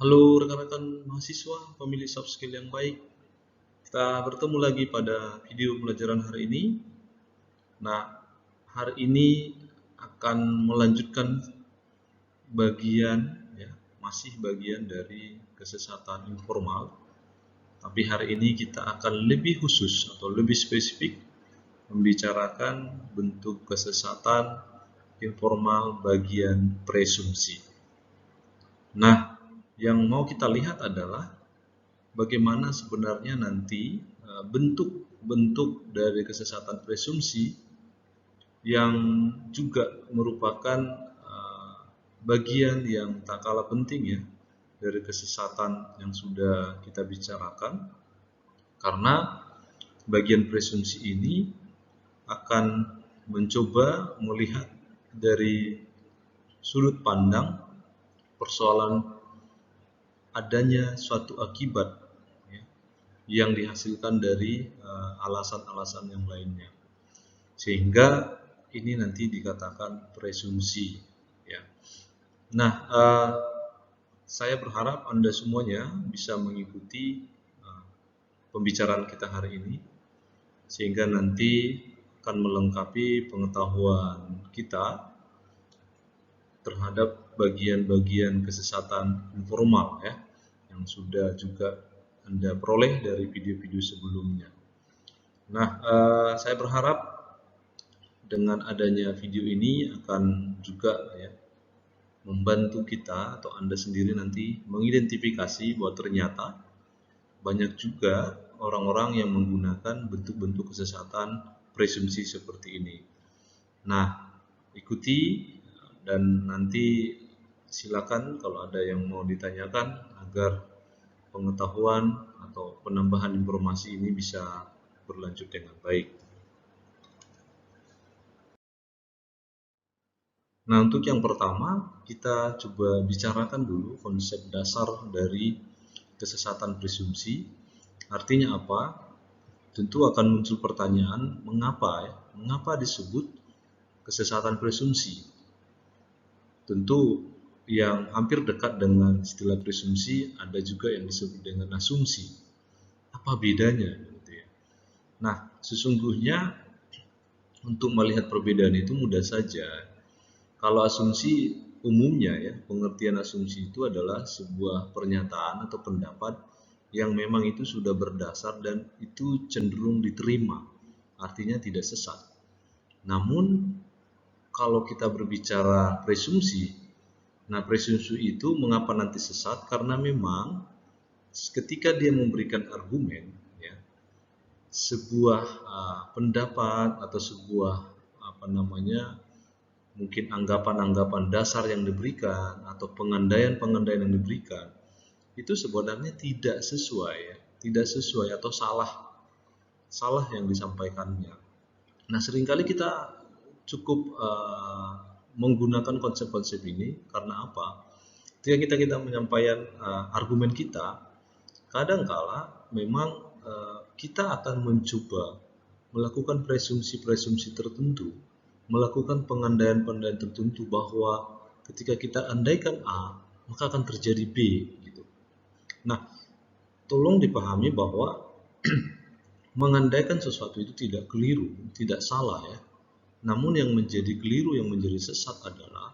Halo rekan-rekan mahasiswa, pemilih soft skill yang baik. Kita bertemu lagi pada video pelajaran hari ini. Nah, hari ini akan melanjutkan bagian masih bagian dari kesesatan informal. Tapi hari ini kita akan lebih khusus atau lebih spesifik membicarakan bentuk kesesatan informal bagian presumpsi. Nah, yang mau kita lihat adalah bagaimana sebenarnya nanti bentuk-bentuk dari kesesatan presumpsi yang juga merupakan bagian yang tak kalah penting ya dari kesesatan yang sudah kita bicarakan, karena bagian presumpsi ini akan mencoba melihat dari sudut pandang persoalan adanya suatu akibat ya, yang dihasilkan dari alasan-alasan yang lainnya, sehingga ini nanti dikatakan presumpsi ya. Nah, saya berharap Anda semuanya bisa mengikuti pembicaraan kita hari ini, sehingga nanti akan melengkapi pengetahuan kita terhadap bagian-bagian kesesatan informal ya, yang sudah juga Anda peroleh dari video-video sebelumnya. Nah, saya berharap dengan adanya video ini akan juga ya membantu kita atau Anda sendiri nanti mengidentifikasi bahwa ternyata banyak juga orang-orang yang menggunakan bentuk-bentuk kesesatan presumpsi seperti ini. Nah, ikuti dan nanti silakan kalau ada yang mau ditanyakan agar pengetahuan atau penambahan informasi ini bisa berlanjut dengan baik. Nah, untuk yang pertama, kita coba bicarakan dulu konsep dasar dari kesesatan presumpsi. Artinya apa? Tentu akan muncul pertanyaan, mengapa ya? Mengapa disebut kesesatan presumpsi? Tentu yang hampir dekat dengan istilah presumpsi ada juga yang disebut dengan asumsi. Apa bedanya? Nah, sesungguhnya untuk melihat perbedaan itu mudah saja. Kalau asumsi umumnya ya, pengertian asumsi itu adalah sebuah pernyataan atau pendapat yang memang itu sudah berdasar dan itu cenderung diterima, artinya tidak sesat. Namun kalau kita berbicara presumpsi, nah presumpsi itu mengapa nanti sesat? Karena memang ketika dia memberikan argumen, ya, sebuah pendapat atau sebuah mungkin anggapan-anggapan dasar yang diberikan atau pengandaian-pengandaian yang diberikan itu sebenarnya tidak sesuai atau salah yang disampaikannya. Nah, seringkali kita cukup menggunakan konsep-konsep ini karena apa? Ketika kita menyampaikan argumen kita, kadangkala memang kita akan mencoba melakukan presumpsi-presumpsi tertentu, melakukan pengandaian-pengandaian tertentu bahwa ketika kita andaikan A, maka akan terjadi B gitu. Nah, tolong dipahami bahwa mengandaikan sesuatu itu tidak keliru, tidak salah ya. Namun yang menjadi keliru, yang menjadi sesat adalah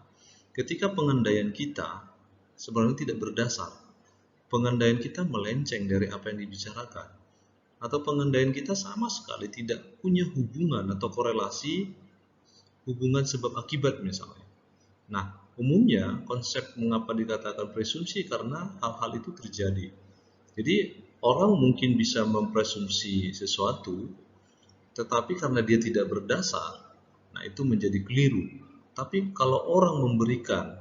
ketika pengandaian kita sebenarnya tidak berdasar. Pengandaian kita melenceng dari apa yang dibicarakan. Atau pengandaian kita sama sekali tidak punya hubungan atau korelasi hubungan sebab akibat misalnya. Nah, umumnya konsep mengapa dikatakan presumpsi karena hal-hal itu terjadi. Jadi orang mungkin bisa mempresumpsi sesuatu, tetapi karena dia tidak berdasar, nah itu menjadi keliru. Tapi kalau orang memberikan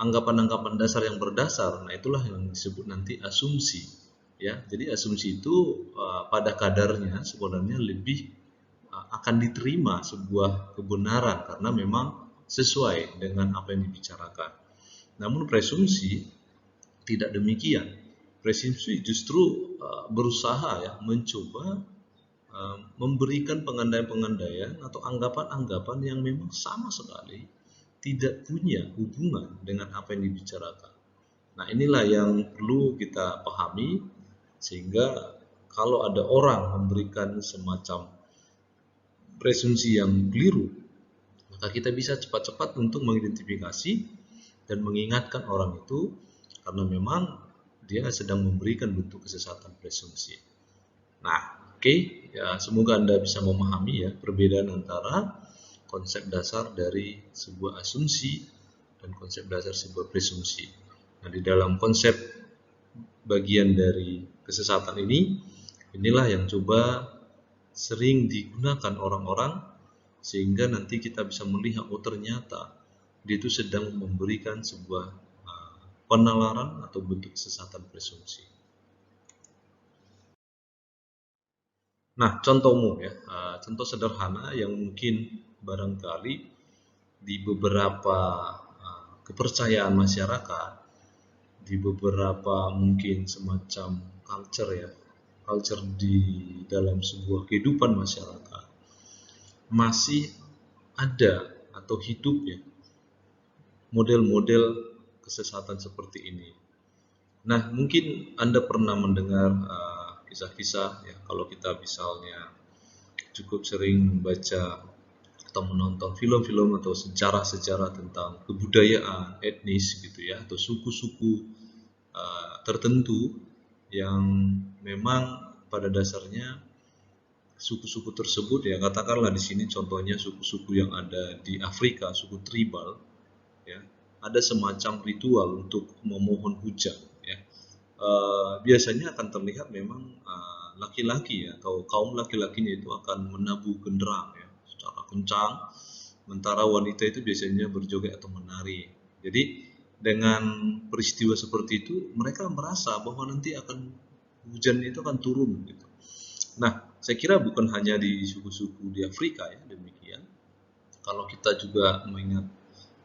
anggapan-anggapan dasar yang berdasar, nah itulah yang disebut nanti asumsi. Ya, jadi asumsi itu pada kadarnya sebenarnya lebih akan diterima sebuah kebenaran karena memang sesuai dengan apa yang dibicarakan. Namun presumpsi tidak demikian. Presumpsi justru berusaha ya mencoba memberikan pengandaian-pengandaian atau anggapan-anggapan yang memang sama sekali tidak punya hubungan dengan apa yang dibicarakan. Nah, inilah yang perlu kita pahami, sehingga kalau ada orang memberikan semacam presumpsi yang keliru, maka kita bisa cepat-cepat untuk mengidentifikasi dan mengingatkan orang itu, karena memang dia sedang memberikan bentuk kesesatan presumpsi. Nah, oke, ya semoga Anda bisa memahami ya perbedaan antara konsep dasar dari sebuah asumsi dan konsep dasar sebuah presumpsi. Nah, di dalam konsep bagian dari kesesatan ini, inilah yang coba sering digunakan orang-orang, sehingga nanti kita bisa melihat, oh ternyata dia itu sedang memberikan sebuah penalaran atau bentuk kesesatan presumpsi. Nah, contoh umum ya, contoh sederhana yang mungkin barangkali di beberapa kepercayaan masyarakat, di beberapa mungkin semacam culture ya, culture di dalam sebuah kehidupan masyarakat, masih ada atau hidup ya model-model kesesatan seperti ini. Nah, mungkin Anda pernah mendengar kisah-kisah ya, kalau kita misalnya cukup sering membaca atau menonton film-film atau sejarah-sejarah tentang kebudayaan etnis gitu ya, atau suku-suku tertentu yang memang pada dasarnya suku-suku tersebut ya, katakanlah di sini contohnya suku-suku yang ada di Afrika, suku tribal ya, ada semacam ritual untuk memohon hujan ya. Biasanya akan terlihat memang laki-laki ya, atau kaum laki-lakinya itu akan menabuh genderang ya secara kencang, sementara wanita itu biasanya berjoget atau menari. Jadi dengan peristiwa seperti itu mereka merasa bahwa nanti akan hujan itu akan turun gitu. Nah, saya kira bukan hanya di suku-suku di Afrika ya demikian. Kalau kita juga mengingat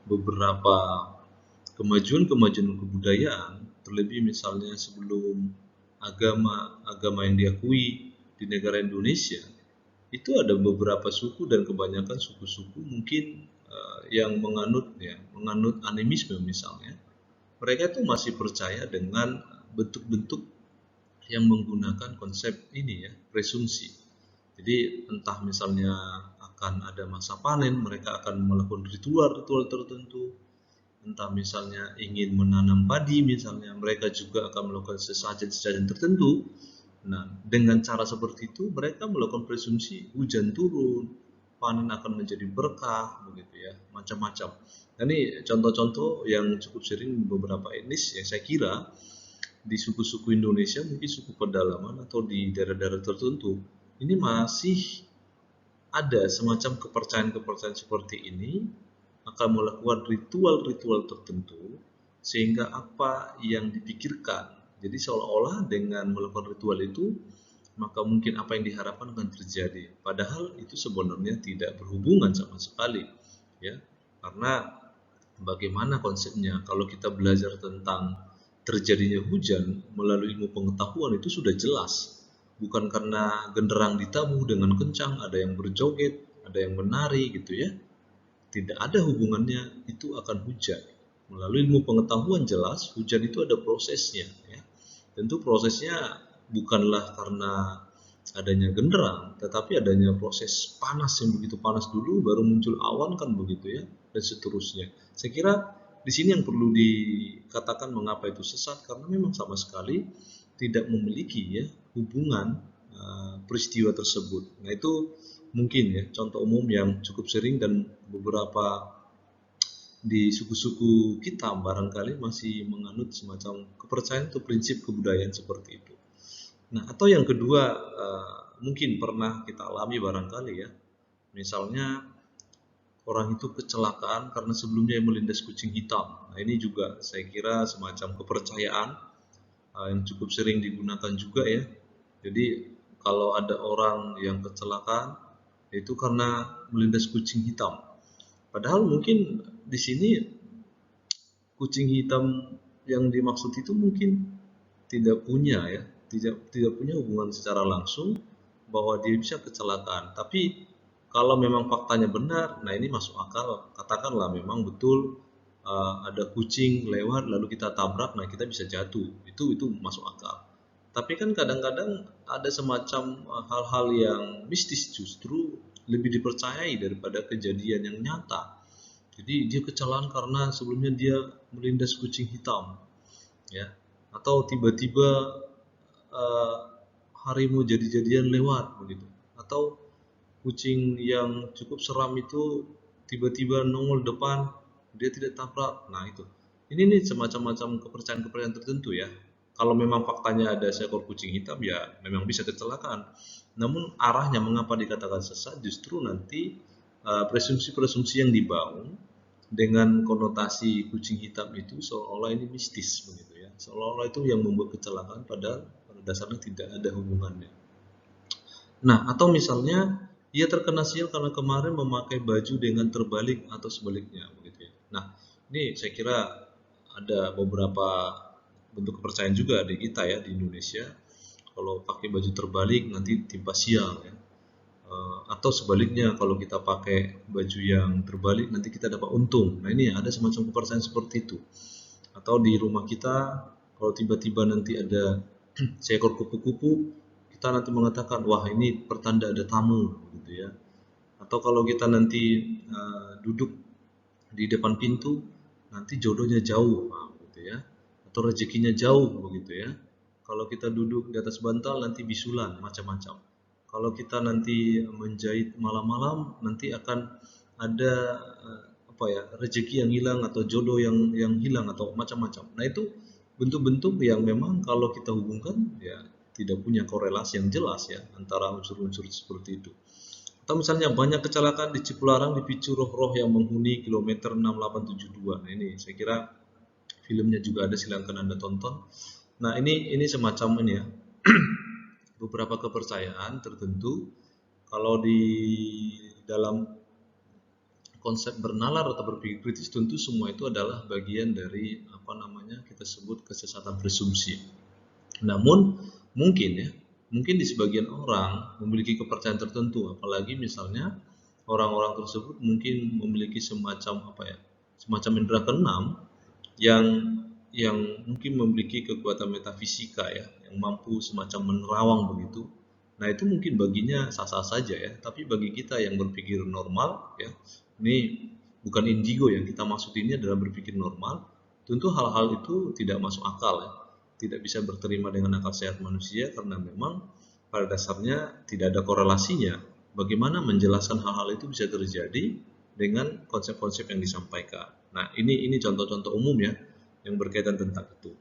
beberapa kemajuan-kemajuan kebudayaan, terlebih misalnya sebelum agama yang diakui di negara Indonesia, itu ada beberapa suku dan kebanyakan suku-suku mungkin yang menganut animisme misalnya. Mereka itu masih percaya dengan bentuk-bentuk yang menggunakan konsep ini ya, presumpsi. Jadi entah misalnya akan ada masa panen, mereka akan melakukan ritual-ritual tertentu. Entah misalnya ingin menanam padi misalnya, mereka juga akan melakukan sesajen-sesajen tertentu. Nah, dengan cara seperti itu mereka melakukan presumpsi hujan turun, panen akan menjadi berkah, begitu ya, macam-macam. Nah, ini contoh-contoh yang cukup sering beberapa etnis yang saya kira di suku-suku Indonesia, mungkin suku pedalaman atau di daerah-daerah tertentu, ini masih ada semacam kepercayaan-kepercayaan seperti ini, akan melakukan ritual-ritual tertentu, sehingga apa yang dipikirkan, jadi seolah-olah dengan melakukan ritual itu, maka mungkin apa yang diharapkan akan terjadi. Padahal itu sebenarnya tidak berhubungan sama sekali, ya. Karena bagaimana konsepnya? Kalau kita belajar tentang terjadinya hujan melalui ilmu pengetahuan itu sudah jelas. Bukan karena genderang ditabuh dengan kencang, ada yang berjoget, ada yang menari gitu ya. Tidak ada hubungannya itu akan hujan. Melalui ilmu pengetahuan jelas hujan itu ada prosesnya ya. Tentu prosesnya bukanlah karena adanya genderang, tetapi adanya proses panas yang begitu panas dulu baru muncul awan kan begitu ya, dan seterusnya. Saya kira di sini yang perlu dikatakan mengapa itu sesat, karena memang sama sekali tidak memiliki ya hubungan peristiwa tersebut. Nah, itu mungkin ya contoh umum yang cukup sering dan beberapa di suku-suku kita barangkali masih menganut semacam kepercayaan atau prinsip kebudayaan seperti itu. Nah, atau yang kedua mungkin pernah kita alami barangkali ya, misalnya orang itu kecelakaan karena sebelumnya melindas kucing hitam. Nah, ini juga saya kira semacam kepercayaan yang cukup sering digunakan juga ya. Jadi kalau ada orang yang kecelakaan itu karena melindas kucing hitam. Padahal mungkin di sini kucing hitam yang dimaksud itu mungkin tidak punya ya, tidak punya hubungan secara langsung bahwa dia bisa kecelakaan. Tapi kalau memang faktanya benar, nah ini masuk akal. Katakanlah memang betul ada kucing lewat lalu kita tabrak, nah kita bisa jatuh, itu masuk akal. Tapi kan kadang-kadang ada semacam hal-hal yang mistis justru lebih dipercayai daripada kejadian yang nyata. Jadi dia kecelakaan karena sebelumnya dia melindas kucing hitam, ya, atau tiba-tiba uh, harimau jadi-jadian lewat begitu, atau kucing yang cukup seram itu tiba-tiba nongol depan, dia tidak tabrak. Nah itu, ini nih semacam-macam kepercayaan-kepercayaan tertentu ya. Kalau memang faktanya ada seekor kucing hitam ya memang bisa kecelakaan. Namun arahnya mengapa dikatakan sesat justru nanti presumpsi-presumpsi yang dibangun dengan konotasi kucing hitam itu seolah-olah ini mistis begitu ya. Seolah-olah itu yang membuat kecelakaan padahal pada dasarnya tidak ada hubungannya. Nah, atau misalnya ia terkena sial karena kemarin memakai baju dengan terbalik atau sebaliknya begitu ya. Nah, ini saya kira ada beberapa bentuk kepercayaan juga di kita ya di Indonesia. Kalau pakai baju terbalik nanti timpa sial ya. Atau sebaliknya kalau kita pakai baju yang terbalik nanti kita dapat untung. Nah, ini ada semacam kepercayaan seperti itu. Atau di rumah kita kalau tiba-tiba nanti ada seekor kupu-kupu, kita nanti mengatakan wah ini pertanda ada tamu gitu ya. Atau kalau kita nanti duduk di depan pintu nanti jodohnya jauh gitu ya. Atau rezekinya jauh begitu ya. Kalau kita duduk di atas bantal nanti bisulan macam-macam. Kalau kita nanti menjahit malam-malam nanti akan ada apa ya rezeki yang hilang atau jodoh yang hilang atau macam-macam. Nah itu bentuk-bentuk yang memang kalau kita hubungkan ya tidak punya korelasi yang jelas ya antara unsur-unsur seperti itu. Atau misalnya banyak kecelakaan di Cipularang dipicu roh-roh yang menghuni kilometer 6872. Nah ini saya kira filmnya juga ada, silakan Anda tonton. Nah ini semacam ini ya beberapa kepercayaan tertentu kalau di dalam konsep bernalar atau berpikir kritis tentu semua itu adalah bagian dari apa namanya kita sebut kesesatan presumpsi. Namun mungkin ya, mungkin di sebagian orang memiliki kepercayaan tertentu, apalagi misalnya orang-orang tersebut mungkin memiliki semacam apa ya, semacam indera keenam yang mungkin memiliki kekuatan metafisika ya, yang mampu semacam menerawang begitu. Nah itu mungkin baginya sah-sah saja ya, tapi bagi kita yang berpikir normal ya, ini bukan indigo yang kita maksud, ini adalah berpikir normal, tentu hal-hal itu tidak masuk akal ya, tidak bisa berterima dengan akal sehat manusia karena memang pada dasarnya tidak ada korelasinya. Bagaimana menjelaskan hal-hal itu bisa terjadi dengan konsep-konsep yang disampaikan. Nah, ini contoh-contoh umum ya yang berkaitan tentang itu.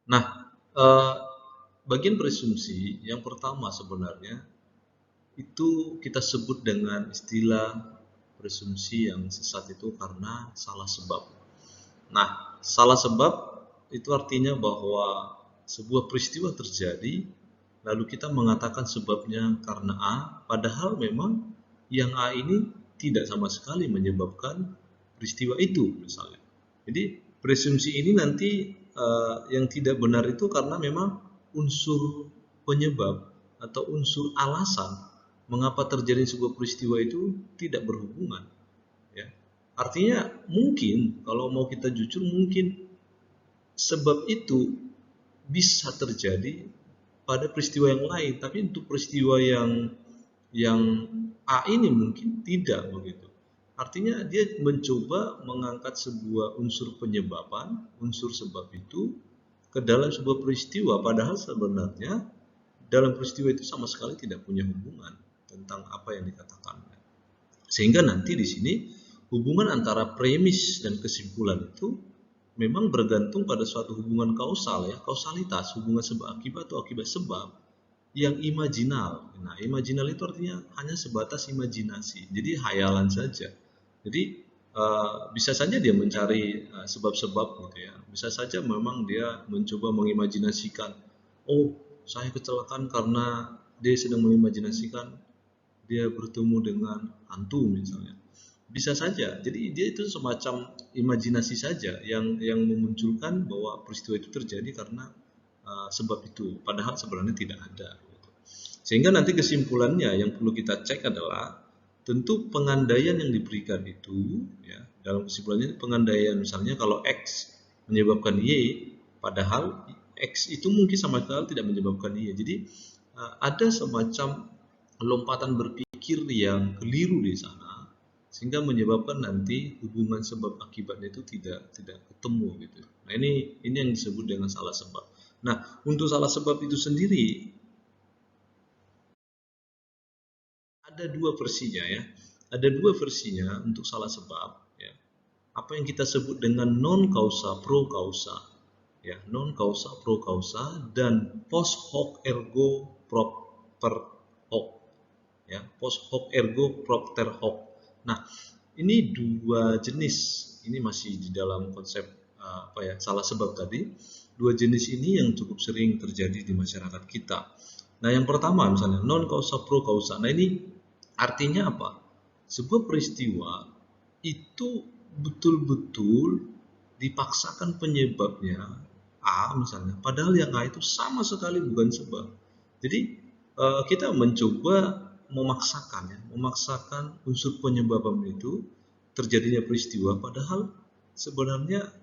Nah, bagian presumpsi yang pertama sebenarnya itu kita sebut dengan istilah presumpsi yang sesat itu karena salah sebab. Nah, salah sebab itu artinya bahwa sebuah peristiwa terjadi lalu kita mengatakan sebabnya karena A, padahal memang yang A ini tidak sama sekali menyebabkan peristiwa itu misalnya. Jadi presumpsi ini nanti yang tidak benar itu karena memang unsur penyebab atau unsur alasan mengapa terjadi sebuah peristiwa itu tidak berhubungan ya. Artinya mungkin kalau mau kita jujur mungkin sebab itu bisa terjadi pada peristiwa yang lain, tapi untuk peristiwa yang A ini mungkin tidak begitu. Artinya dia mencoba mengangkat sebuah unsur penyebaban, unsur sebab itu ke dalam sebuah peristiwa, padahal sebenarnya dalam peristiwa itu sama sekali tidak punya hubungan tentang apa yang dikatakan. Sehingga nanti di sini hubungan antara premis dan kesimpulan itu memang bergantung pada suatu hubungan kausal ya, kausalitas, hubungan sebab akibat atau akibat sebab yang imajinal. Nah, imajinal itu artinya hanya sebatas imajinasi. Jadi hayalan saja. Jadi bisa saja dia mencari sebab-sebab gitu ya. Bisa saja memang dia mencoba mengimajinasikan, oh, saya kecelakaan karena dia sedang mengimajinasikan dia bertemu dengan hantu misalnya. Bisa saja. Jadi dia itu semacam imajinasi saja yang memunculkan bahwa peristiwa itu terjadi karena sebab itu. Padahal sebenarnya tidak ada. Sehingga nanti kesimpulannya yang perlu kita cek adalah tentu pengandaian yang diberikan itu, ya, dalam kesimpulannya pengandaian misalnya kalau X menyebabkan Y, padahal X itu mungkin sama sekali tidak menyebabkan Y. Jadi ada semacam lompatan berpikir yang keliru di sana, sehingga menyebabkan nanti hubungan sebab akibatnya itu tidak ketemu gitu. Nah ini yang disebut dengan salah sebab. Nah untuk salah sebab itu sendiri ada dua versinya ya. Ada dua versinya untuk salah sebab ya. Apa yang kita sebut dengan non kausa pro kausa ya, non kausa pro kausa dan post hoc ergo propter hoc ya, post hoc ergo propter hoc. Nah, ini dua jenis, ini masih di dalam konsep salah sebab tadi. Dua jenis ini yang cukup sering terjadi di masyarakat kita. Nah, yang pertama misalnya non kausa pro kausa. Nah, ini artinya apa? Sebuah peristiwa itu betul-betul dipaksakan penyebabnya A misalnya, padahal yang A itu sama sekali bukan sebab. Jadi kita mencoba memaksakan unsur penyebab itu terjadinya peristiwa, padahal sebenarnya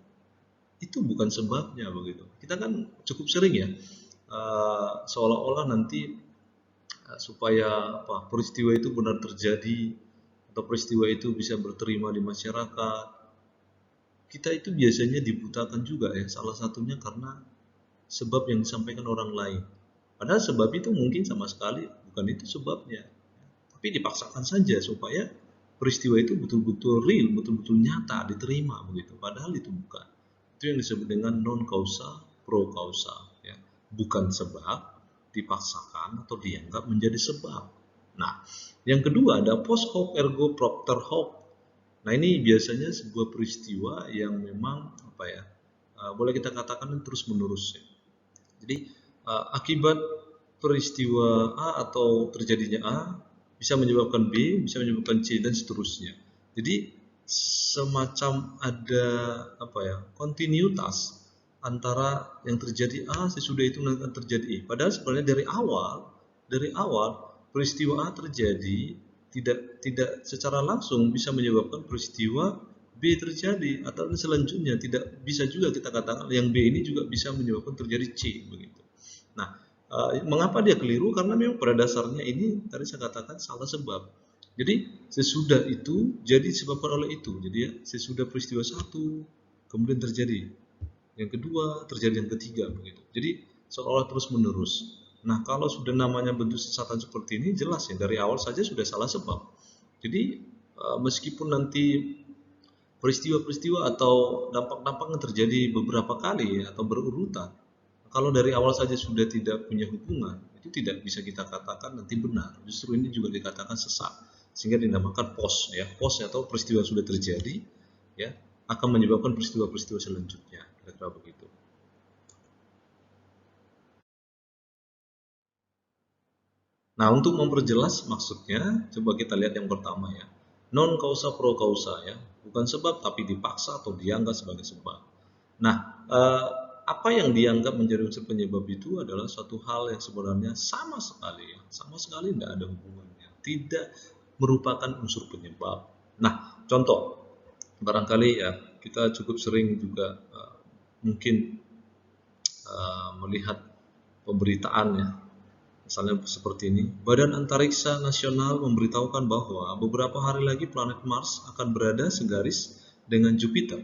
itu bukan sebabnya begitu. Kita kan cukup sering ya seolah-olah nanti supaya peristiwa itu benar terjadi atau peristiwa itu bisa berterima di masyarakat, kita itu biasanya dibutakan juga ya, salah satunya karena sebab yang disampaikan orang lain. Padahal sebab itu mungkin sama sekali bukan itu sebabnya, tapi dipaksakan saja supaya peristiwa itu betul-betul real, betul-betul nyata, diterima begitu. Padahal itu bukan. Itu yang disebut dengan non kausa pro kausa ya. Bukan sebab dipaksakan atau dianggap menjadi sebab. Nah, yang kedua ada post hoc ergo propter hoc. Nah, ini biasanya sebuah peristiwa yang memang boleh kita katakan terus menerus ya. Jadi akibat peristiwa A atau terjadinya A bisa menyebabkan B, bisa menyebabkan C dan seterusnya. Jadi semacam ada kontinuitas antara yang terjadi A sesudah itu nanti akan terjadi E. Padahal sebenarnya dari awal peristiwa A terjadi tidak secara langsung bisa menyebabkan peristiwa B terjadi, atau selanjutnya tidak bisa juga kita katakan yang B ini juga bisa menyebabkan terjadi C begitu. Nah, mengapa dia keliru? Karena memang pada dasarnya ini tadi saya katakan salah sebab. Jadi sesudah itu jadi disebabkan oleh itu. Jadi ya, sesudah peristiwa satu kemudian terjadi yang kedua, terjadi yang ketiga begitu. Jadi seolah terus menerus. Nah, kalau sudah namanya bentuk sesatan seperti ini jelas ya dari awal saja sudah salah sebab. Jadi meskipun nanti peristiwa-peristiwa atau dampak-dampak yang terjadi beberapa kali atau berurutan, kalau dari awal saja sudah tidak punya hubungan, itu tidak bisa kita katakan nanti benar. Justru ini juga dikatakan sesat, sehingga dinamakan pos ya. Pos atau peristiwa sudah terjadi ya akan menyebabkan peristiwa-peristiwa selanjutnya. Kira-kira begitu. Nah, untuk memperjelas maksudnya, coba kita lihat yang pertama ya. Non kausa pro kausa ya, bukan sebab tapi dipaksa atau dianggap sebagai sebab. Nah, apa yang dianggap menjadi unsur penyebab itu adalah suatu hal yang sebenarnya sama sekali tidak ada hubungannya, tidak merupakan unsur penyebab. Nah, contoh, barangkali ya kita cukup sering juga mungkin melihat pemberitaan ya, misalnya seperti ini, Badan Antariksa Nasional memberitahukan bahwa beberapa hari lagi planet Mars akan berada segaris dengan Jupiter.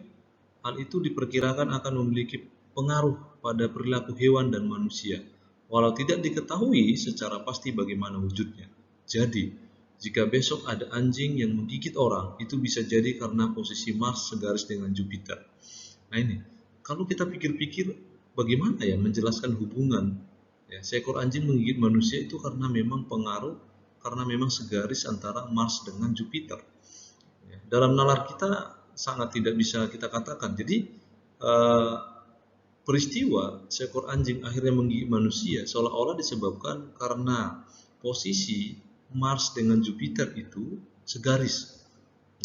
Hal itu diperkirakan akan memiliki pengaruh pada perilaku hewan dan manusia, walau tidak diketahui secara pasti bagaimana wujudnya. Jadi, jika besok ada anjing yang menggigit orang, itu bisa jadi karena posisi Mars segaris dengan Jupiter. Nah ini, kalau kita pikir-pikir, bagaimana ya menjelaskan hubungan ya, seekor anjing menggigit manusia itu karena memang pengaruh, karena memang segaris antara Mars dengan Jupiter. Ya, dalam nalar kita sangat tidak bisa kita katakan. Jadi peristiwa seekor anjing akhirnya menggigit manusia seolah-olah disebabkan karena posisi Mars dengan Jupiter itu segaris.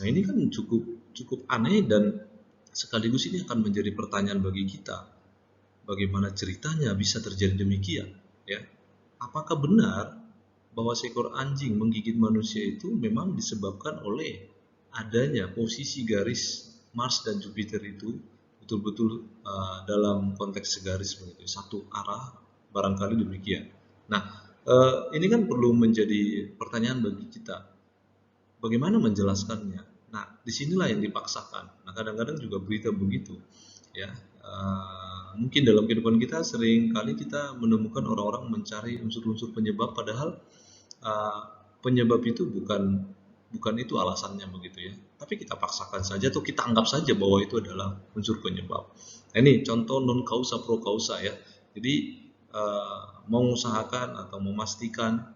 Nah ini kan cukup aneh dan sekaligus ini akan menjadi pertanyaan bagi kita. Bagaimana ceritanya bisa terjadi demikian? Ya, apakah benar bahwa seekor anjing menggigit manusia itu memang disebabkan oleh adanya posisi garis Mars dan Jupiter itu betul-betul dalam konteks segaris begitu, satu arah, barangkali demikian. Nah, ini kan perlu menjadi pertanyaan bagi kita, bagaimana menjelaskannya. Nah, disinilah yang dipaksakan. Nah, kadang-kadang juga berita begitu, ya. Mungkin dalam kehidupan kita sering kali kita menemukan orang-orang mencari unsur-unsur penyebab, padahal penyebab itu bukan itu alasannya begitu ya. Tapi kita paksakan saja atau kita anggap saja bahwa itu adalah unsur penyebab. Nah, ini contoh non kausa pro kausa ya. Jadi mengusahakan atau memastikan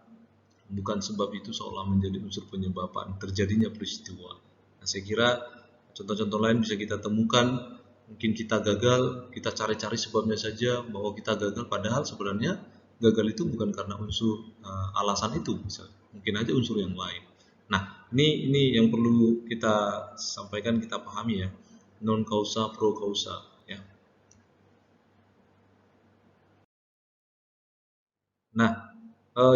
bukan sebab itu seolah menjadi unsur penyebaban terjadinya peristiwa. Nah, saya kira contoh-contoh lain bisa kita temukan. Mungkin kita gagal, kita cari-cari sebabnya saja bahwa kita gagal, padahal sebenarnya gagal itu bukan karena unsur alasan itu, misalnya. Mungkin aja unsur yang lain. Nah, ini yang perlu kita sampaikan, kita pahami ya, non kausa pro kausa ya. Nah,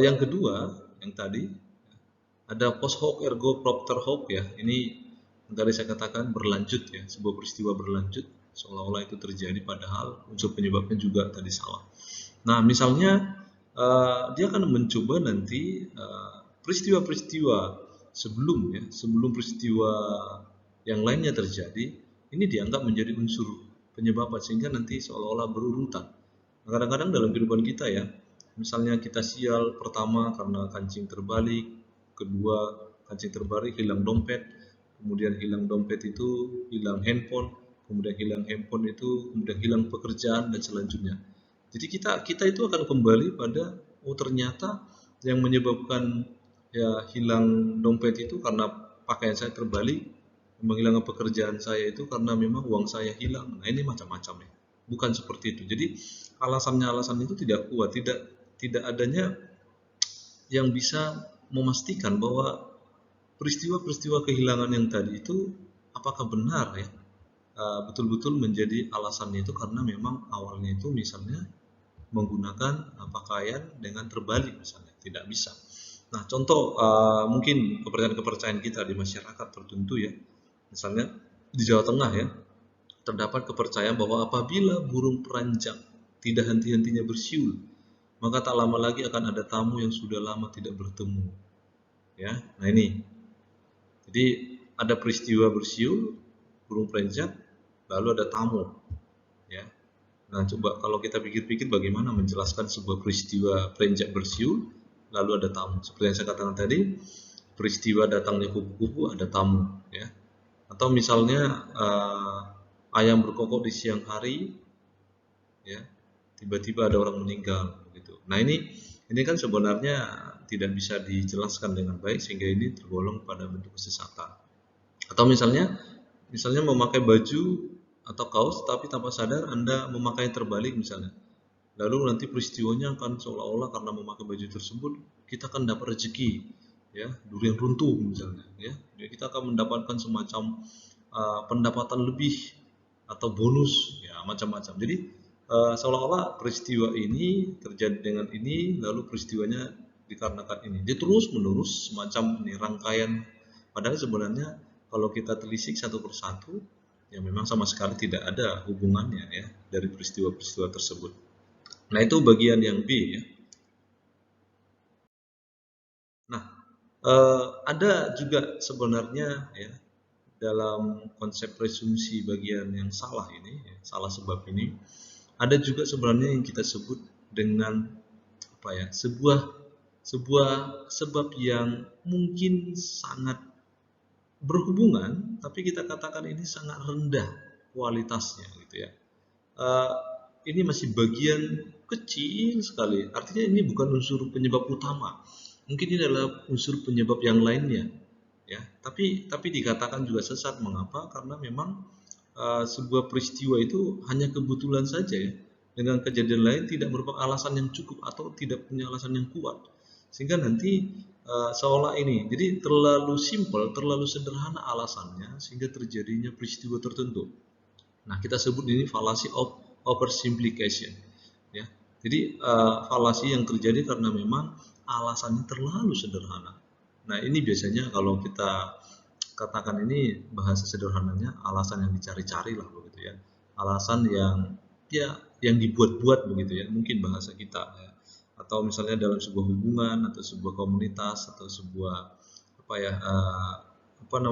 yang kedua, yang tadi ada post hoc ergo propter hoc ya. Ini yang tadi saya katakan berlanjut ya, sebuah peristiwa berlanjut seolah-olah itu terjadi padahal unsur penyebabnya juga tadi salah. Nah, misalnya dia akan mencoba nanti peristiwa-peristiwa sebelum ya, sebelum peristiwa yang lainnya terjadi, ini dianggap menjadi unsur penyebab sehingga nanti seolah-olah berurutan. Nah, kadang-kadang dalam kehidupan kita ya, misalnya kita sial pertama karena kancing terbalik, kedua kancing terbalik hilang dompet, kemudian hilang dompet itu hilang handphone, kemudian hilang handphone itu kemudian hilang pekerjaan dan selanjutnya. Jadi kita itu akan kembali pada ternyata yang menyebabkan ya hilang dompet itu karena pakaian saya terbalik, menghilangkan pekerjaan saya itu karena memang uang saya hilang. Nah, ini macam-macam ya. Bukan seperti itu. Jadi alasan itu tidak kuat, tidak adanya yang bisa memastikan bahwa peristiwa-peristiwa kehilangan yang tadi itu apakah benar ya betul-betul menjadi alasannya itu karena memang awalnya itu misalnya menggunakan pakaian dengan terbalik misalnya, tidak bisa. Nah, contoh mungkin kepercayaan-kepercayaan kita di masyarakat tertentu ya, misalnya di Jawa Tengah ya, terdapat kepercayaan bahwa apabila burung peranjak tidak henti-hentinya bersiul, maka tak lama lagi akan ada tamu yang sudah lama tidak bertemu. Ya, nah ini. Jadi ada peristiwa bersiul burung peranjak, lalu ada tamu. Ya, nah, coba kalau kita pikir-pikir bagaimana menjelaskan sebuah peristiwa perenjak bersiul, lalu ada tamu. Seperti yang saya katakan tadi, peristiwa datangnya kupu-kupu, ada tamu. Ya. Atau misalnya ayam berkokok di siang hari, ya, tiba-tiba ada orang meninggal. Gitu. Nah, ini kan sebenarnya tidak bisa dijelaskan dengan baik sehingga ini tergolong pada bentuk kesesatan. Atau misalnya memakai baju atau kaos tapi tanpa sadar Anda memakai terbalik misalnya. Lalu nanti peristiwanya akan seolah-olah karena memakai baju tersebut kita akan dapat rezeki, ya, durian runtuh misalnya, ya. Kita akan mendapatkan semacam pendapatan lebih atau bonus, ya, macam-macam. Jadi seolah-olah peristiwa ini terjadi dengan ini, lalu peristiwanya dikarenakan ini. Dia terus menerus semacam ini rangkaian. Padahal sebenarnya kalau kita telisik satu persatu, ya memang sama sekali tidak ada hubungannya ya dari peristiwa-peristiwa tersebut. Nah, itu bagian yang B ya. Nah, ada juga sebenarnya ya dalam konsep presumpsi bagian yang salah ini, ya, salah sebab ini, ada juga sebenarnya yang kita sebut dengan apa ya, sebuah sebab yang mungkin sangat berhubungan, tapi kita katakan ini sangat rendah kualitasnya gitu ya. Uh, ini masih bagian kecil sekali. Artinya ini bukan unsur penyebab utama. Mungkin ini adalah unsur penyebab yang lainnya, ya. Tapi dikatakan juga sesat. Mengapa? Karena memang sebuah peristiwa itu hanya kebetulan saja ya. Dengan kejadian lain tidak merupakan alasan yang cukup atau tidak punya alasan yang kuat. Sehingga nanti seolah ini, jadi terlalu simpel, terlalu sederhana alasannya sehingga terjadinya peristiwa tertentu. Nah, kita sebut ini fallacy of oversimplification. Ya. Jadi falasi yang terjadi karena memang alasannya terlalu sederhana. Nah, ini biasanya kalau kita katakan ini bahasa sederhananya alasan yang dicari-cari lah begitu ya. Alasan yang ya yang dibuat-buat begitu ya, mungkin bahasa kita ya. Atau misalnya dalam sebuah hubungan atau sebuah komunitas atau sebuah apa ya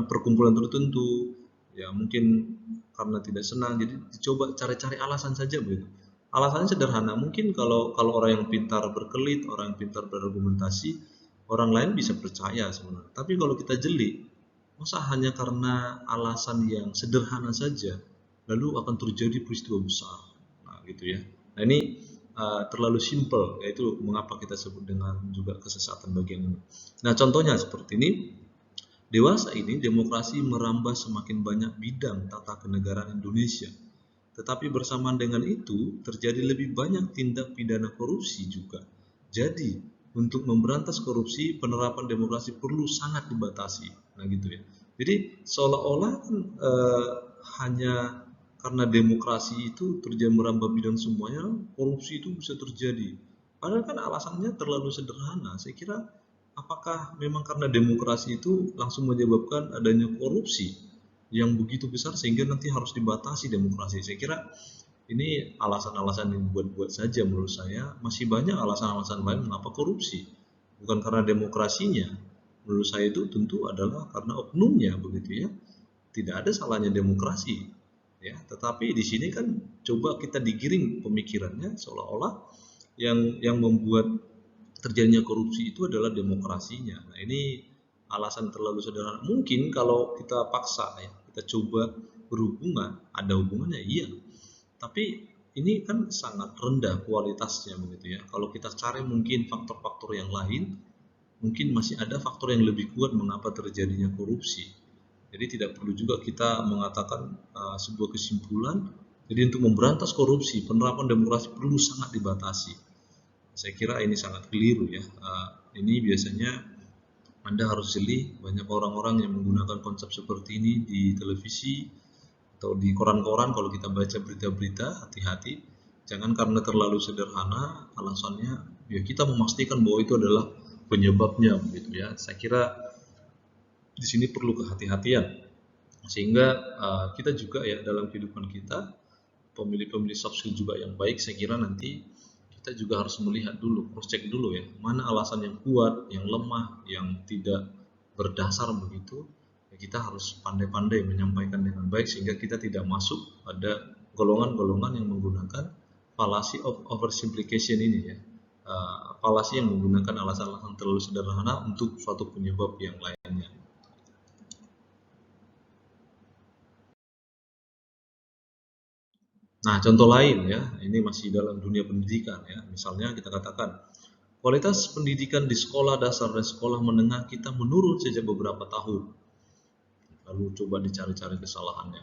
perkumpulan tertentu ya mungkin karena tidak senang jadi dicoba cari-cari alasan saja begitu. Alasannya sederhana, mungkin kalau orang yang pintar berkelit, orang yang pintar berargumentasi, orang lain bisa percaya sebenarnya. Tapi kalau kita jeli, masa hanya karena alasan yang sederhana saja, lalu akan terjadi peristiwa besar. Nah, gitu ya. Nah, ini terlalu simple, yaitu mengapa kita sebut dengan juga kesesatan bagian ini. Nah, contohnya seperti ini. Dewasa ini demokrasi merambah semakin banyak bidang tata kenegaraan Indonesia. Tetapi bersamaan dengan itu, terjadi lebih banyak tindak pidana korupsi juga. Jadi, untuk memberantas korupsi, penerapan demokrasi perlu sangat dibatasi. Nah, gitu ya. Jadi, seolah-olah hanya karena demokrasi itu terjadi merambah bidang semuanya, korupsi itu bisa terjadi. Padahal kan alasannya terlalu sederhana. Saya kira apakah memang karena demokrasi itu langsung menyebabkan adanya korupsi yang begitu besar sehingga nanti harus dibatasi demokrasi? Saya kira ini alasan-alasan yang buat-buat saja menurut saya. Masih banyak alasan-alasan lain mengapa korupsi. Bukan karena demokrasinya. Menurut saya itu tentu adalah karena oknumnya begitu ya. Tidak ada salahnya demokrasi. Ya, tetapi di sini kan coba kita digiring pemikirannya seolah-olah yang membuat terjadinya korupsi itu adalah demokrasinya. Nah, ini alasan terlalu sederhana. Mungkin kalau kita paksa ya, kita coba berhubungan, ada hubungannya iya. Tapi ini kan sangat rendah kualitasnya begitu ya. Kalau kita cari mungkin faktor-faktor yang lain, mungkin masih ada faktor yang lebih kuat mengapa terjadinya korupsi. Jadi tidak perlu juga kita mengatakan sebuah kesimpulan. Jadi untuk memberantas korupsi, penerapan demokrasi perlu sangat dibatasi. Saya kira ini sangat keliru ya. Ini biasanya Anda harus jeli, banyak orang-orang yang menggunakan konsep seperti ini di televisi atau di koran-koran. Kalau kita baca berita-berita, hati-hati. Jangan karena terlalu sederhana alasannya, ya kita memastikan bahwa itu adalah penyebabnya begitu ya. Saya kira di sini perlu kehati-hatian sehingga kita juga ya dalam kehidupan kita pemilih-pemilih soft skill juga yang baik. Saya kira nanti kita juga harus melihat dulu, cross check dulu ya, mana alasan yang kuat, yang lemah, yang tidak berdasar begitu. Ya, kita harus pandai-pandai menyampaikan dengan baik sehingga kita tidak masuk pada golongan-golongan yang menggunakan fallacy of oversimplification ini ya. Fallacy yang menggunakan alasan-alasan terlalu sederhana untuk suatu penyebab yang lainnya. Nah, contoh lain ya, ini masih dalam dunia pendidikan ya. Misalnya kita katakan, kualitas pendidikan di sekolah dasar dan sekolah menengah kita menurun sejak beberapa tahun. Lalu coba dicari-cari kesalahannya.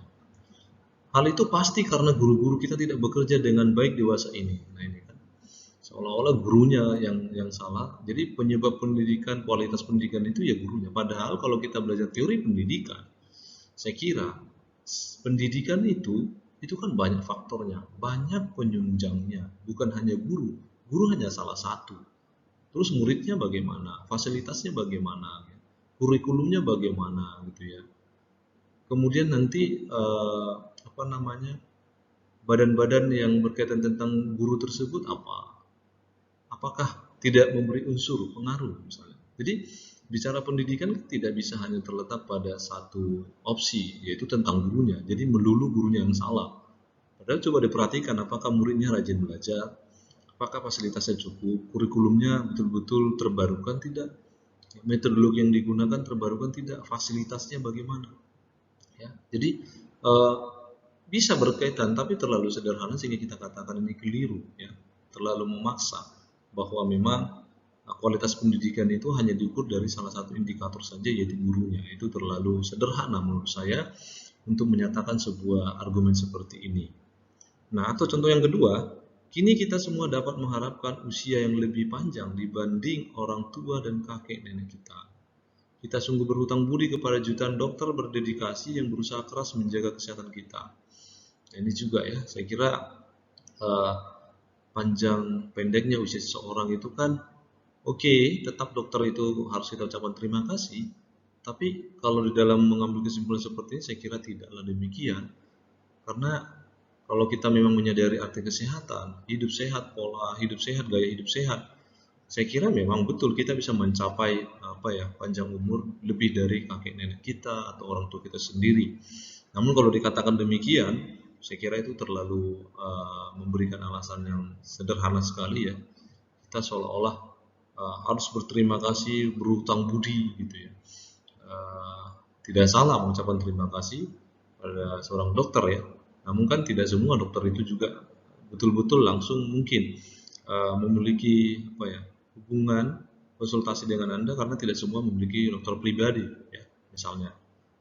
Hal itu pasti karena guru-guru kita tidak bekerja dengan baik dewasa ini. Nah, ini kan seolah-olah gurunya yang salah. Jadi penyebab pendidikan, kualitas pendidikan itu ya gurunya. Padahal kalau kita belajar teori pendidikan, saya kira pendidikan itu kan banyak faktornya, banyak penyunjangnya, bukan hanya guru. Guru hanya salah satu. Terus muridnya bagaimana, fasilitasnya bagaimana, kurikulumnya bagaimana, gitu ya. Kemudian nanti badan-badan yang berkaitan tentang guru tersebut apakah tidak memberi unsur pengaruh misalnya. Jadi bicara pendidikan tidak bisa hanya terletak pada satu opsi, yaitu tentang gurunya. Jadi melulu gurunya yang salah. Padahal coba diperhatikan apakah muridnya rajin belajar, apakah fasilitasnya cukup, kurikulumnya betul-betul terbarukan tidak, metodologi yang digunakan terbarukan tidak, fasilitasnya bagaimana. Ya, jadi bisa berkaitan tapi terlalu sederhana sehingga kita katakan ini keliru ya, terlalu memaksa bahwa memang kualitas pendidikan itu hanya diukur dari salah satu indikator saja yaitu gurunya. Itu terlalu sederhana menurut saya untuk menyatakan sebuah argumen seperti ini. Nah, atau contoh yang kedua, kini kita semua dapat mengharapkan usia yang lebih panjang dibanding orang tua dan kakek nenek kita. Kita sungguh berhutang budi kepada jutaan dokter berdedikasi yang berusaha keras menjaga kesehatan kita. Ini juga ya, saya kira panjang pendeknya usia seseorang itu kan Oke, tetap dokter itu harus kita ucapkan terima kasih, tapi kalau di dalam mengambil kesimpulan seperti ini saya kira tidaklah demikian. Karena kalau kita memang menyadari arti kesehatan, hidup sehat, pola hidup sehat, gaya hidup sehat, saya kira memang betul kita bisa mencapai panjang umur lebih dari kakek nenek kita atau orang tua kita sendiri. Namun kalau dikatakan demikian, saya kira itu terlalu memberikan alasan yang sederhana sekali ya. Kita seolah-olah harus berterima kasih, berutang budi gitu ya. Uh, Tidak salah mengucapkan terima kasih pada seorang dokter ya. Namun kan tidak semua dokter itu juga betul-betul langsung mungkin memiliki hubungan konsultasi dengan Anda, karena tidak semua memiliki dokter pribadi ya. Misalnya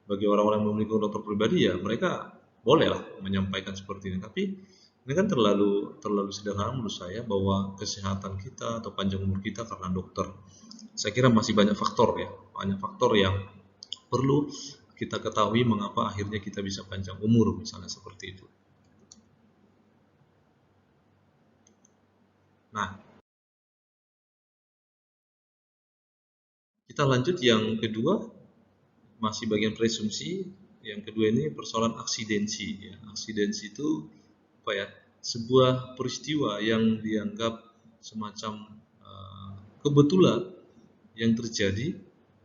bagi orang-orang yang memiliki dokter pribadi ya mereka bolehlah menyampaikan seperti ini, tapi ini kan terlalu terlalu sederhana menurut saya bahwa kesehatan kita atau panjang umur kita karena dokter. Saya kira masih banyak faktor ya, banyak faktor yang perlu kita ketahui mengapa akhirnya kita bisa panjang umur, misalnya seperti itu. Nah, kita lanjut yang kedua, masih bagian presumpsi. Yang kedua ini persoalan aksidensi ya. Aksidensi itu apa ya? Sebuah peristiwa yang dianggap semacam kebetulan yang terjadi,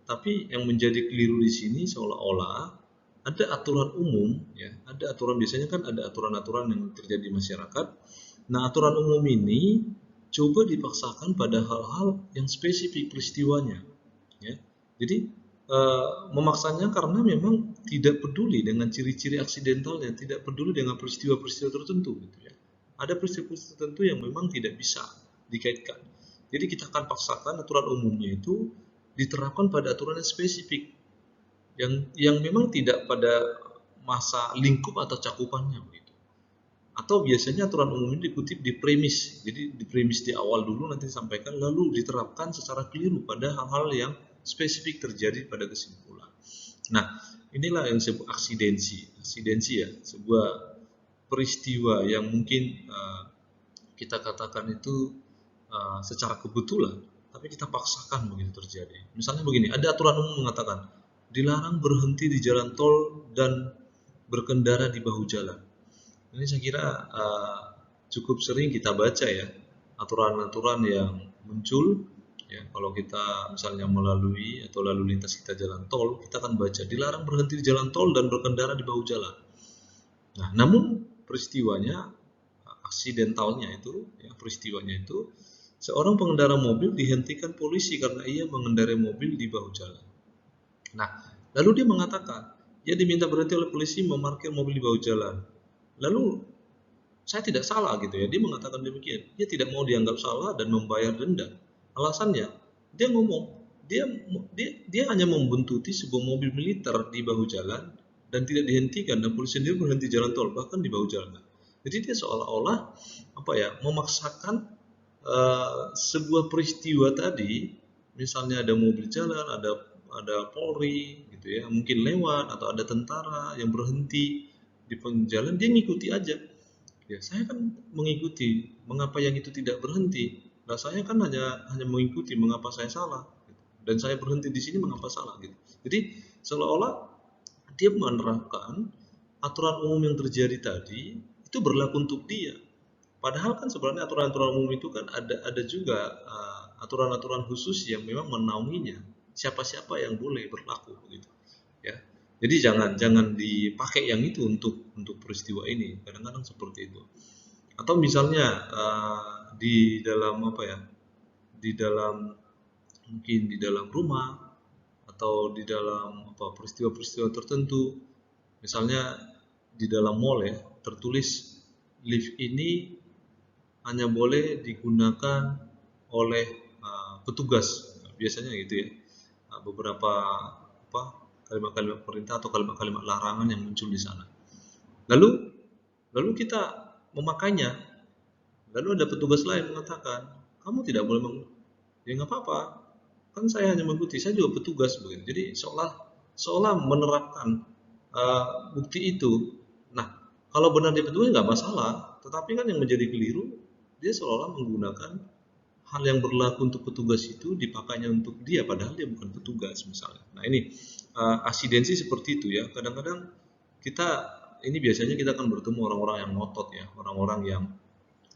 tapi yang menjadi keliru di sini seolah-olah ada aturan umum ya, ada aturan, biasanya kan ada aturan-aturan yang terjadi di masyarakat. Nah, aturan umum ini coba dipaksakan pada hal-hal yang spesifik peristiwanya ya. Jadi memaksanya karena memang tidak peduli dengan ciri-ciri aksidentalnya, tidak peduli dengan peristiwa-peristiwa tertentu gitu ya. Ada peristiwa-peristiwa tertentu yang memang tidak bisa dikaitkan. Jadi kita akan paksakan aturan umumnya itu diterapkan pada aturan yang spesifik yang memang tidak pada masa lingkup atau cakupannya begitu. Atau biasanya aturan umum ini dikutip di premis. Jadi di premis di awal dulu nanti disampaikan lalu diterapkan secara keliru pada hal-hal yang spesifik terjadi pada kesimpulan. Nah, inilah yang disebut aksidensi. Aksidensi ya, sebuah peristiwa yang mungkin kita katakan itu secara kebetulan, tapi kita paksakan begitu terjadi. Misalnya begini, ada aturan umum mengatakan dilarang berhenti di jalan tol dan berkendara di bahu jalan. Ini saya kira cukup sering kita baca ya, aturan-aturan yang muncul ya, kalau kita misalnya melalui atau lalu lintas kita jalan tol, kita akan baca dilarang berhenti di jalan tol dan berkendara di bahu jalan. Nah, namun peristiwanya, aksidentalnya itu, ya, peristiwanya itu seorang pengendara mobil dihentikan polisi karena ia mengendarai mobil di bahu jalan. Nah, lalu dia mengatakan, dia diminta berhenti oleh polisi memarkir mobil di bahu jalan. Lalu saya tidak salah gitu ya, dia mengatakan demikian. Dia tidak mau dianggap salah dan membayar denda. Alasannya, dia ngomong, dia dia hanya membuntuti sebuah mobil militer di bahu jalan dan tidak dihentikan, dan polisi sendiri berhenti jalan tol bahkan di bahu jalan. Jadi dia seolah-olah memaksakan sebuah peristiwa tadi, misalnya ada mobil jalan, ada Polri gitu ya, mungkin lewat, atau ada tentara yang berhenti di pinggir jalan, dia ngikuti aja. Ya, saya kan mengikuti, mengapa yang itu tidak berhenti? Nah, saya kan hanya mengikuti, mengapa saya salah? Dan saya berhenti di sini, mengapa salah gitu. Jadi seolah-olah dia menerapkan aturan umum yang terjadi tadi itu berlaku untuk dia. Padahal kan sebenarnya aturan-aturan umum itu kan ada juga aturan-aturan khusus yang memang menaunginya. Siapa-siapa yang boleh berlaku begitu. Ya. Jadi jangan jangan dipakai yang itu untuk peristiwa ini. Kadang-kadang seperti itu. Atau misalnya di dalam Di dalam mungkin di dalam rumah atau di dalam peristiwa-peristiwa tertentu. Misalnya di dalam mall ya, tertulis lift ini hanya boleh digunakan oleh petugas. Biasanya gitu ya. Beberapa kalimat-kalimat perintah atau kalimat-kalimat larangan yang muncul di sana. Lalu kita memakainya. Lalu ada petugas lain mengatakan, kamu tidak boleh ya nggak apa-apa. Kan saya hanya mengikuti, saya juga petugas begitu. Jadi seolah menerapkan bukti itu. Nah, kalau benar dia petugas nggak masalah. Tetapi kan yang menjadi keliru, dia seolah menggunakan hal yang berlaku untuk petugas itu dipakainya untuk dia padahal dia bukan petugas misalnya. Nah ini asidensi seperti itu ya. Kadang-kadang kita ini biasanya kita akan bertemu orang-orang yang ngotot ya, orang-orang yang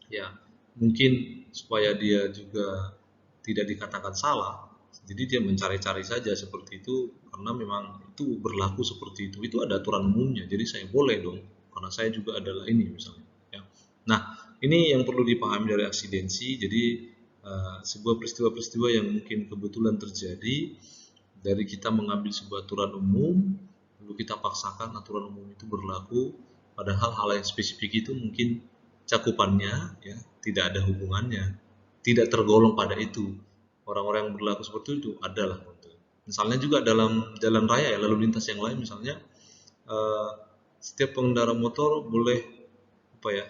ya mungkin supaya dia juga tidak dikatakan salah, jadi dia mencari-cari saja seperti itu karena memang itu berlaku seperti itu ada aturan umumnya, jadi saya boleh dong karena saya juga adalah ini misalnya ya. Nah ini yang perlu dipahami dari aksidensi. Jadi sebuah peristiwa-peristiwa yang mungkin kebetulan terjadi dari kita mengambil sebuah aturan umum lalu kita paksakan aturan umum itu berlaku, padahal hal yang spesifik itu mungkin cakupannya ya tidak ada hubungannya, tidak tergolong pada itu. Orang-orang yang berlaku seperti itu adalah misalnya juga dalam jalan raya ya, lalu lintas yang lain misalnya eh, setiap pengendara motor boleh apa ya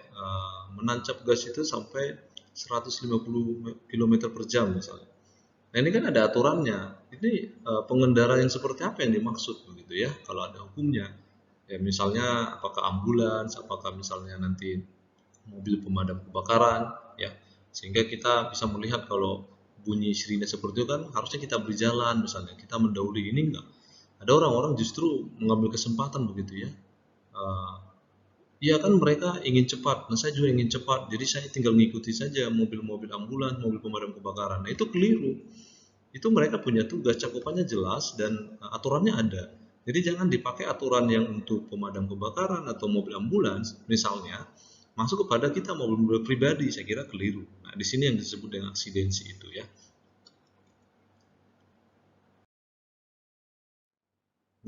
menancap gas itu sampai 150 km per jam misalnya. Nah ini kan ada aturannya. Ini pengendara yang seperti apa yang dimaksud begitu ya? Kalau ada hukumnya, ya misalnya apakah ambulans, apakah misalnya nanti mobil pemadam kebakaran, ya sehingga kita bisa melihat kalau bunyi sirine seperti itu kan harusnya kita berjalan misalnya kita mendahului, ini enggak. Ada orang-orang justru mengambil kesempatan begitu ya. Uh, Iya kan mereka ingin cepat, nah saya juga ingin cepat, jadi saya tinggal mengikuti saja mobil-mobil ambulans, mobil pemadam kebakaran. Nah itu keliru. Itu mereka punya tugas, cakupannya jelas dan aturannya ada. Jadi jangan dipakai aturan yang untuk pemadam kebakaran atau mobil ambulans misalnya masuk kepada kita mobil-mobil pribadi, saya kira keliru. Nah di sini yang disebut dengan aksidensi itu ya.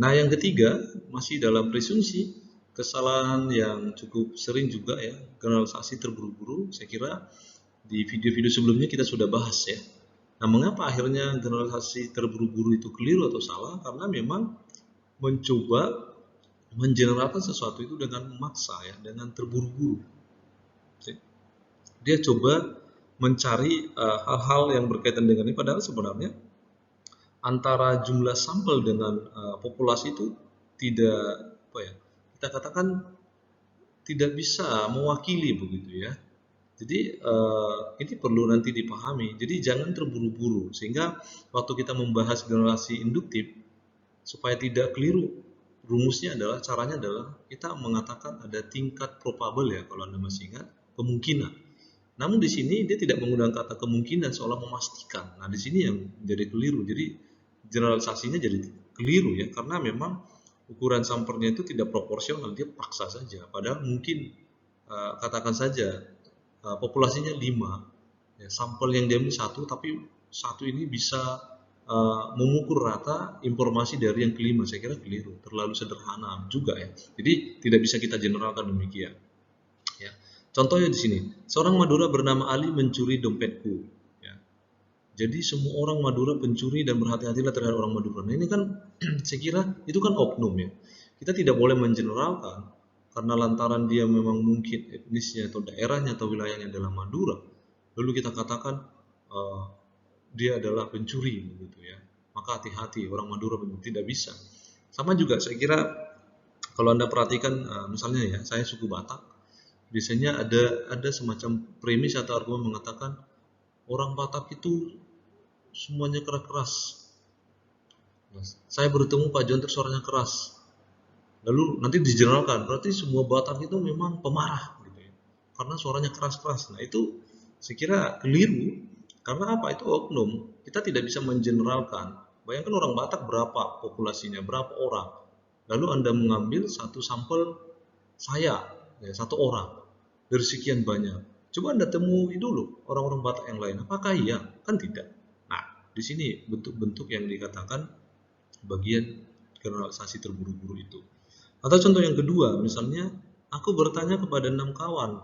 Nah yang ketiga masih dalam presunsi, kesalahan yang cukup sering juga ya, generalisasi terburu-buru. Saya kira di video-video sebelumnya kita sudah bahas ya. Nah, mengapa akhirnya generalisasi terburu-buru itu keliru atau salah? Karena memang mencoba mengeneralkan sesuatu itu dengan memaksa ya, dengan terburu-buru. Dia coba mencari hal-hal yang berkaitan dengan ini, padahal sebenarnya antara jumlah sampel dengan populasi itu tidak apa ya, kita katakan tidak bisa mewakili begitu ya. Jadi ini perlu nanti dipahami. Jadi jangan terburu-buru sehingga waktu kita membahas generasi induktif supaya tidak keliru, rumusnya adalah caranya adalah kita mengatakan ada tingkat probable ya kalau Anda masih ingat, kemungkinan. Namun di sini dia tidak menggunakan kata kemungkinan seolah memastikan. Nah, di sini yang jadi keliru. Jadi generalisasinya jadi keliru ya karena memang ukuran sampelnya itu tidak proporsional, dia paksa saja. Padahal mungkin katakan saja populasinya 5, ya, sampel yang diambil satu, tapi satu ini bisa memukul rata informasi dari yang kelima. Saya kira keliru, terlalu sederhana juga ya. Jadi tidak bisa kita generalkan demikian. Ya. Contohnya di sini, seorang Madura bernama Ali mencuri dompetku. Ya. Jadi semua orang Madura pencuri dan berhati-hatilah terhadap orang Madura. Nah ini kan saya kira itu kan oknum ya. Kita tidak boleh mengeneralkan karena lantaran dia memang mungkin etnisnya atau daerahnya atau wilayahnya adalah Madura, lalu kita katakan uh, dia adalah pencuri gitu ya. Maka hati-hati orang Madura tidak bisa. Sama juga saya kira kalau Anda perhatikan misalnya ya, saya suku Batak, biasanya ada semacam premis atau argumen mengatakan orang Batak itu semuanya keras-keras. Saya bertemu Pak Jonter suaranya keras. Lalu nanti dijeneralkan, berarti semua Batak itu memang pemarah gitu ya. Karena suaranya keras-keras. Nah, itu saya kira keliru. Karena apa? Itu oknum. Kita tidak bisa mengeneralkan. Bayangkan orang Batak berapa populasinya, berapa orang. Lalu Anda mengambil satu sampel saya, ya, satu orang dari sekian banyak. Coba Anda temui dulu orang-orang Batak yang lain. Apakah iya? Kan tidak. Nah, di sini bentuk-bentuk yang dikatakan bagian generalisasi terburu-buru itu. Atau contoh yang kedua, misalnya aku bertanya kepada 6 kawan,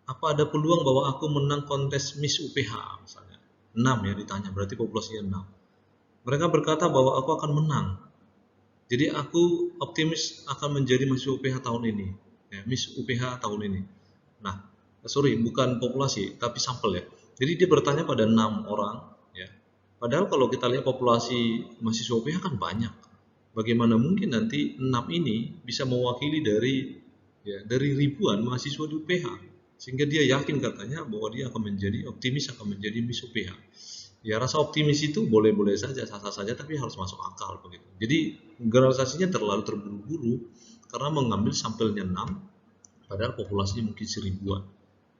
apa ada peluang bahwa aku menang kontes Miss UPH misalnya. 6 ya ditanya, berarti populasinya 6. Mereka berkata bahwa aku akan menang. Jadi aku optimis akan menjadi Miss UPH tahun ini. Ya, Miss UPH tahun ini. Nah, sorry, bukan populasi, tapi sampel ya. Jadi dia bertanya pada 6 orang, ya. Padahal kalau kita lihat populasi mahasiswa UPH kan banyak. Bagaimana mungkin nanti 6 ini bisa mewakili dari ya, dari ribuan mahasiswa di UPH. sehingga dia yakin katanya bahwa dia akan menjadi optimis, akan menjadi Miss UPH. Ya, rasa optimis itu boleh-boleh saja, sah-sah saja, tapi harus masuk akal begitu. Jadi generalisasinya terlalu terburu-buru karena mengambil sampelnya 6, padahal populasinya mungkin 1000-an,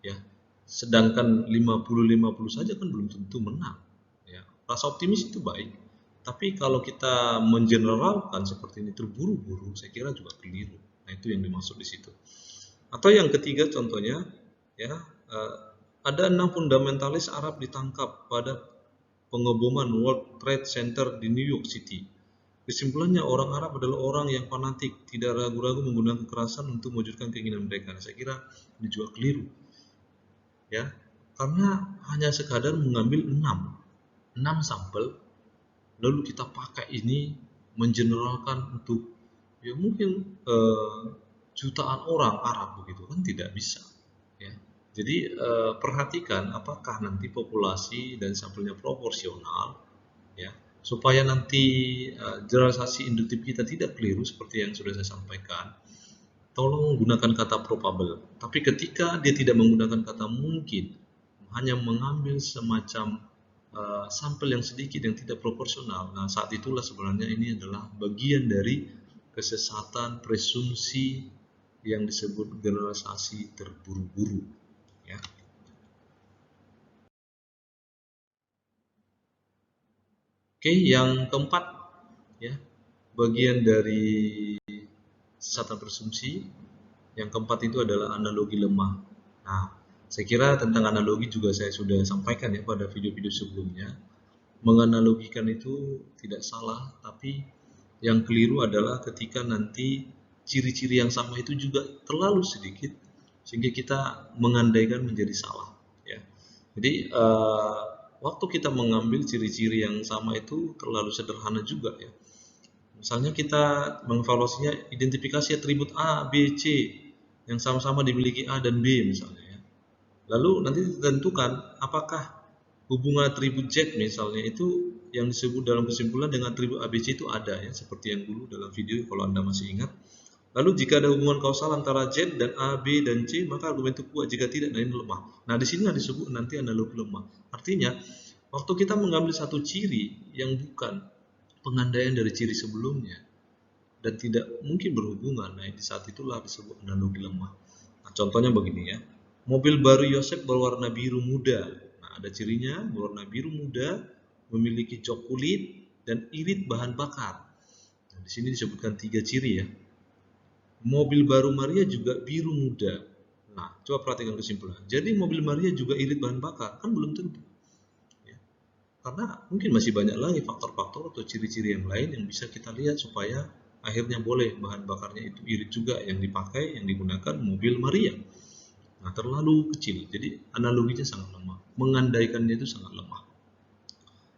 ya. Sedangkan 50-50 saja kan belum tentu menang. Ya, rasa optimis itu baik, tapi kalau kita mengeneralkan seperti ini terburu-buru, saya kira juga keliru. Nah, itu yang dimaksud di situ. Atau yang ketiga contohnya, ya, ada 6 fundamentalis Arab ditangkap pada pengeboman World Trade Center di New York City. Kesimpulannya, orang Arab adalah orang yang fanatik, tidak ragu-ragu menggunakan kekerasan untuk mewujudkan keinginan mereka. Nah, saya kira ini juga keliru, ya, karena hanya sekadar mengambil 6 sampel, lalu kita pakai ini mengeneralkan untuk ya mungkin jutaan orang Arab begitu kan tidak bisa, ya. Jadi perhatikan apakah nanti populasi dan sampelnya proporsional, ya, supaya nanti generalisasi induktif kita tidak keliru seperti yang sudah saya sampaikan. Tolong gunakan kata probable, tapi ketika dia tidak menggunakan kata mungkin, hanya mengambil semacam sampel yang sedikit yang tidak proporsional, nah saat itulah sebenarnya ini adalah bagian dari kesesatan presumsi yang disebut generalisasi terburu-buru, ya. Oke, yang keempat, ya, bagian dari kesesatan presumsi yang keempat itu adalah analogi lemah. Nah, saya kira tentang analogi juga saya sudah sampaikan ya pada video-video sebelumnya. Menganalogikan itu tidak salah, tapi yang keliru adalah ketika nanti ciri-ciri yang sama itu juga terlalu sedikit sehingga kita mengandaikan menjadi salah, ya. Jadi waktu kita mengambil ciri-ciri yang sama itu terlalu sederhana juga, ya. Misalnya kita mengevaluasinya identifikasi atribut A, B, C yang sama-sama dimiliki A dan B misalnya, ya. Lalu nanti ditentukan apakah hubungan atribut Z misalnya itu yang disebut dalam kesimpulan dengan atribut ABC itu ada, ya, seperti yang dulu dalam video kalau Anda masih ingat. Lalu jika ada hubungan kausal antara Z dan A, B dan C, maka argumen itu kuat, jika tidak, nah ini lemah. Nah, di sini disebut nanti analogi lemah. Artinya, waktu kita mengambil satu ciri yang bukan pengandaian dari ciri sebelumnya dan tidak mungkin berhubungan, nah di saat itulah disebut analogi lemah. Nah, contohnya begini, ya. Mobil baru Yosef berwarna biru muda. Nah, ada cirinya berwarna biru muda, memiliki jok kulit dan irit bahan bakar. Nah, di sini disebutkan 3 ciri, ya. Mobil baru Maria juga biru muda. Nah, coba perhatikan kesimpulan. Jadi mobil Maria juga irit bahan bakar, kan belum tentu, ya. Karena mungkin masih banyak lagi faktor-faktor atau ciri-ciri yang lain yang bisa kita lihat supaya akhirnya boleh bahan bakarnya itu irit juga yang dipakai, yang digunakan mobil Maria. Nah, terlalu kecil, jadi analoginya sangat lemah, mengandaikannya itu sangat lemah.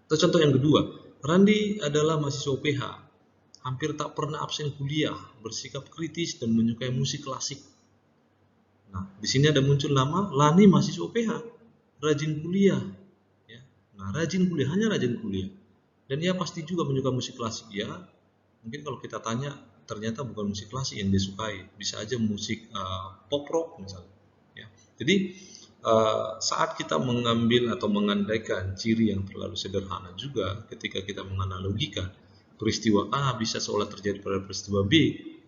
Terus contoh yang kedua, Randi adalah mahasiswa UPH, hampir tak pernah absen kuliah, bersikap kritis dan menyukai musik klasik. Nah, di sini ada muncul nama Lani mahasiswa UPH, rajin kuliah, ya. Nah, rajin kuliah, hanya rajin kuliah, dan ia pasti juga menyukai musik klasik, ya. Mungkin kalau kita tanya, ternyata bukan musik klasik yang disukai, bisa aja musik pop rock misalnya, ya. Jadi saat kita mengambil atau mengandaikan ciri yang terlalu sederhana juga ketika kita menganalogikan peristiwa A bisa seolah terjadi pada peristiwa B,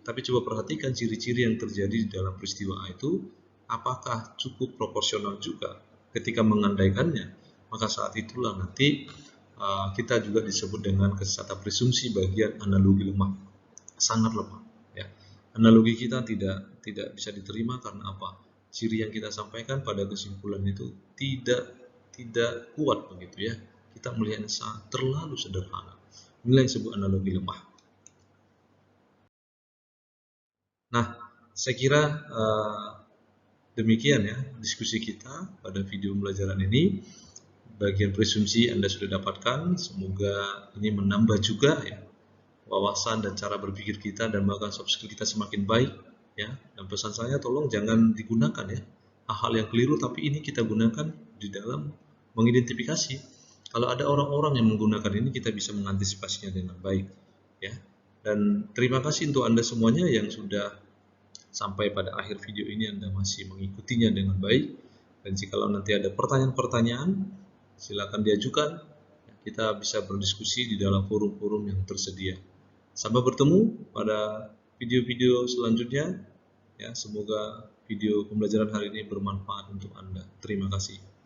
tapi coba perhatikan ciri-ciri yang terjadi di dalam peristiwa A itu apakah cukup proporsional juga ketika mengandaikannya, maka saat itulah nanti kita juga disebut dengan kesesatan presumsi bagian analogi lemah, sangat lemah, ya. Analogi kita tidak bisa diterima karena apa? Ciri yang kita sampaikan pada kesimpulan itu tidak kuat begitu, ya. Kita melihatnya sangat terlalu sederhana. Inilah yang disebut analogi lemah. Nah, saya kira demikian ya diskusi kita pada video pembelajaran ini. Bagian presumsi Anda sudah dapatkan, semoga ini menambah juga, ya, wawasan dan cara berpikir kita dan bahkan soft skill kita semakin baik, ya. Dan pesan saya, tolong jangan digunakan, ya, hal-hal yang keliru, tapi ini kita gunakan di dalam mengidentifikasi. Kalau ada orang-orang yang menggunakan ini, kita bisa mengantisipasinya dengan baik, ya. Dan terima kasih untuk Anda semuanya yang sudah sampai pada akhir video ini Anda masih mengikutinya dengan baik. Dan jikalau nanti ada pertanyaan-pertanyaan, silakan diajukan. Kita bisa berdiskusi di dalam forum-forum yang tersedia. Sampai bertemu pada video-video selanjutnya. Ya, semoga video pembelajaran hari ini bermanfaat untuk Anda. Terima kasih.